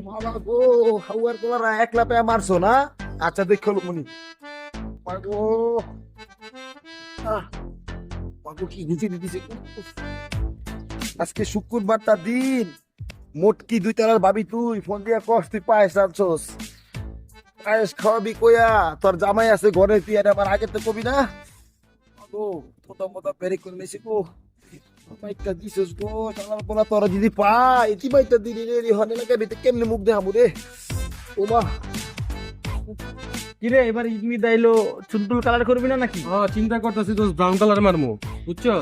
বাবা গো, হাওয়ার কোলারা একলা পেয়ে মারছো না? আচ্ছা দেখো মনি পাগো। পাগো কি গুছি দিতেছে। আজকে শুক্রবারটা দিন, মোটকি দুই তালার ভাবি তুই ফোন দিয়া কস তুই পায়েস রাঁধছস। পায়েস খাওয়াবি কইয়া তোর জামাই আছে ঘরে, তুই আর আমার আগে তো কবি না। পাগো থোতা মোতা পেরে করে নিয়েছি গো। মাইকটা দিছস গো, শালার পোলা তোরা যদি পাই কি মাইকটা দিলি রে, হনে লাগে ভিতরে কেমনে মুখ দেখাবো রে। ওমা কিরে এবার ঈদ আইলো, চুলটুল কালার করবি না নাকি? চিন্তা করতেছি দোস্ত ব্রাউন কালার মারমু, বুঝছো?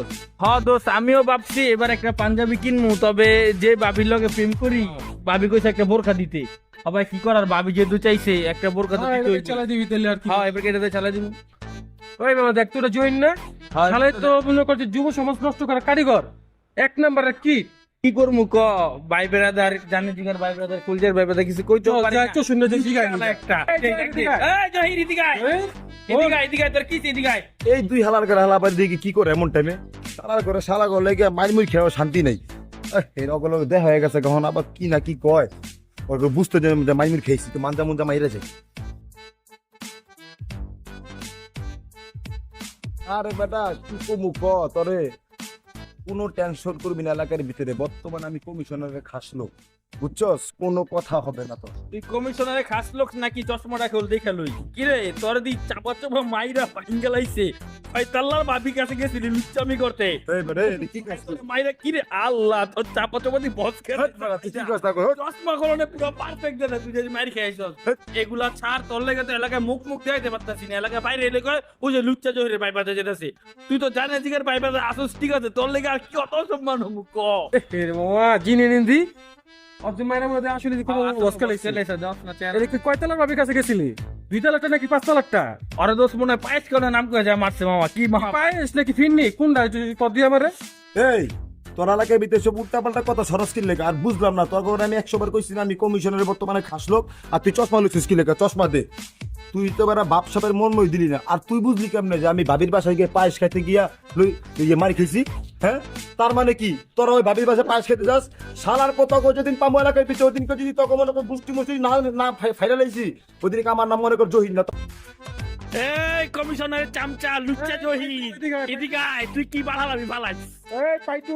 দোস্ত আমিও ভাবছি এবার একটা পাঞ্জাবি কিনবো, তবে যে বাবির লগে প্রেম করি বাবি কইছে একটা বোরখা দিতে। সবাই কি করার, বাবি যেহেতু চাইছে একটা বোরখা তো দিতে হইবে। চালাই দিবি তাহলে আর কি। এবার কেটে চালাই দিব। ওই মামা দেখ তোরা জয়েন না, শালে তো মনে করছে যুব সমাজ নষ্ট করা কারিগর এক নাম্বারের কি কি করবো ক, ভাই বেড়াদার জানে জিগার ভাই বেড়াদার কুলজার ভাই বেড়াদার কিছু কইতে পারি না। একটু শুনে যে জিগাই একটা তোর কি এদিকে আয়। এই দুই হালার করে হালা বাড়ি দিয়ে কি করে এমন টাইমে? শালার করে শালা করে লেগে মাইমুই খেয়েও শান্তি নেই। এই অগল দেখা হয়ে গেছে, কখন আবার কি না কি কয় ওর বুঝতে যে মাইমুর খেয়েছি তো মানজা মুঞ্জা মাইরে যায়। আরে বেটা কি কমু ক তরে, কোনো টেনশন করবি না। এলাকার ভিতরে বর্তমানে আমি কমিশনারের খাস লোক, বুঝছস? কোনো কথা হবে না তোর। তুই কমিশনারে খাস লোক নাকি? চশমাটা খোল দেখা লই। কিরে তোর দি চাপা চাপা মাইরা পাইঙ্গালাইছে। ওই তাল্লার বাবির কাছে গেছিলি লুচ্চামি করতে। এই বেটা, এই কি করছিস? মাইরা কিরে আল্লাহ, তোর চাপা চাপা দি বস খেয়ে হেৎ বেটা, তুই কি করছিস তা কর? চশমা খোলনে পুরো পারফেক্ট দে, তুই যদি মারি খাইছস। এগুলা ছাড়, তোর লেগে তো এলাকায় মুখ দেখাইতে পারতাছি না। এলাকায় বাইরে এলে কয় ওই যে লুচ্চা জহিরের বাইপাতে যেতেছে। তুই তো জানিস জিগার বাইপাতে আসস, ঠিক আছে, তোর লেগে আর কি অত সম্মান মুখ ক। মামা জিনে নিন্দি অর্জুন মায়ের মধ্যে আসলে কোনো লস্কা লাইছে। এদিকে কয়তলার ভাবির কাছে গেছিলি? 2 তালাকটা নাকি 5 তালাকটা? আরে দোস্ত মনে হয় পায়েস করে নাম করে যায় মারছে মামা। কি মামা পায়েস নাকি ফিরনি কোনটা কদ দিয়ে আমারে? এই তোর এলাকায় ভিতরে সব উল্টা পাল্টা কথা সরস কি লেখা আর বুঝলাম না। তোর আমি 100 বার কইছি না আমি কমিশনের বর্তমানে খাস লোক, আর তুই চশমা লইছিস কি লেখা? চশমা দে। তুই তো বেড়া বাপ সাপের মন মই দিলি না। আর তুই বুঝলি কেমনে যে আমি ভাবির বাসায় গিয়ে পায়েস খাইতে গিয়া মারি খেয়েছি? হ্যাঁ, তার মানে কি তোরা ওই ভাবির বাসায় পায়েস খেতে যাস? শালার কথা যেদিন পামো এলাকায় পিছিয়ে ওই দিনকে যদি তোকে মনে কর বুষ্টি মুষ্টি না ফাইনাল হয়েছি, ওই দিনকে আমার নাম মনে কর জহির না। এই কমিশনারের চামচা লুচ্চা জহির, এদিকে আয়। তুই কি বাড়ালাবি বালাই? এই পাইতু